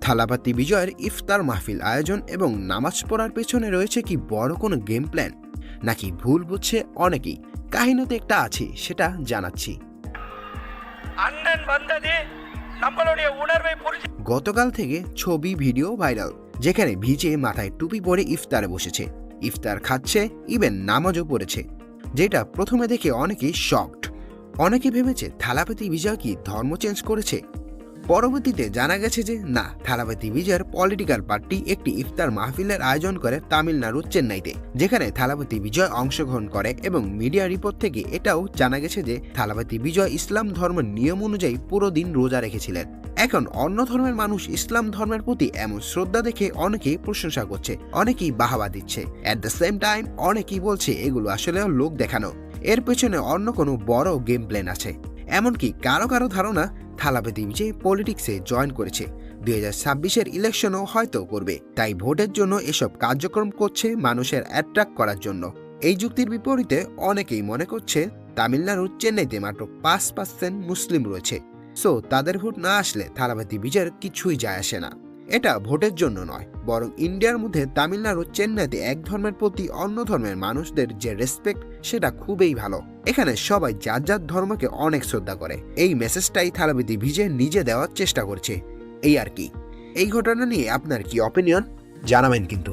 থালাপাতি বিজয়ের ইফতার মাহফিল আয়োজন এবং নামাজ পড়ার পেছনে রয়েছে কি বড় কোনো গেম প্ল্যান, নাকি ভুল বুঝছে অনেকেই? কাহিনীতে একটা আছে, সেটা জানাচ্ছি। গতকাল থেকে ছবি ভিডিও ভাইরাল, যেখানে ভিজে মাথায় টুপি পরে ইফতারে বসেছে, ইফতার খাচ্ছে, ইভেন নামাজও পড়েছে, যেটা প্রথমে দেখে অনেকেই শকড। অনেকে ভেবেছে থালাপাতি বিজয় কি ধর্ম চেঞ্জ করেছে। পরবর্তীতে জানা গেছে যে না, থালাপাতি বিজয়ের পলিটিক্যাল পার্টি একটি ইফতার মাহফিলের আয়োজন করে তামিলনাড়ুর চেন্নাইতে, যেখানে থালাপাতি বিজয় অংশগ্রহণ করে। এবং মিডিয়া রিপোর্ট থেকে এটাও জানা গেছে যে থালাপাতি বিজয় ইসলাম ধর্মের নিয়ম অনুযায়ী পুরো দিন রোজা রেখেছিলেন। এখন অন্য ধর্মের মানুষ ইসলাম ধর্মের প্রতি এমন শ্রদ্ধা দেখে অনেকেই প্রশংসা করছে, অনেকেই বাহাবা দিচ্ছে। অ্যাট দ্য সেম টাইম অনেকেই বলছে এগুলো আসলে লোক দেখানো, এর পেছনে অন্য কোনো বড় গেম প্ল্যান আছে। এমনকি কারো কারো ধারণা থালাপাতি বিজয় পলিটিক্সে জয়েন করেছে, 2026-এর ইলেকশনও হয়তো করবে, তাই ভোটের জন্য এসব কার্যক্রম করছে মানুষের অ্যাট্রাক্ট করার জন্য। এই যুক্তির বিপরীতে অনেকেই মনে করছে তামিলনাড়ুর চেন্নাইতে মাত্র 5% মুসলিম রয়েছে, সো তাদের ভোট না আসলে থালাপাতি বিজয়ের কিছুই যায় আসে না। এটা ভোটের জন্য নয়, বরং ইন্ডিয়ার মধ্যে তামিলনাড়ুর চেন্নাইতে এক ধর্মের প্রতি অন্য ধর্মের মানুষদের যে রেসপেক্ট, সেটা খুবই ভালো। এখানে সবাই যার যার ধর্মকে অনেক শ্রদ্ধা করে, এই মেসেজটাই থালাপাতি বিজয় নিজে দেওয়ার চেষ্টা করছে। এই আর কি। এই ঘটনা নিয়ে আপনার কি অপিনিয়ন জানাবেন কিন্তু।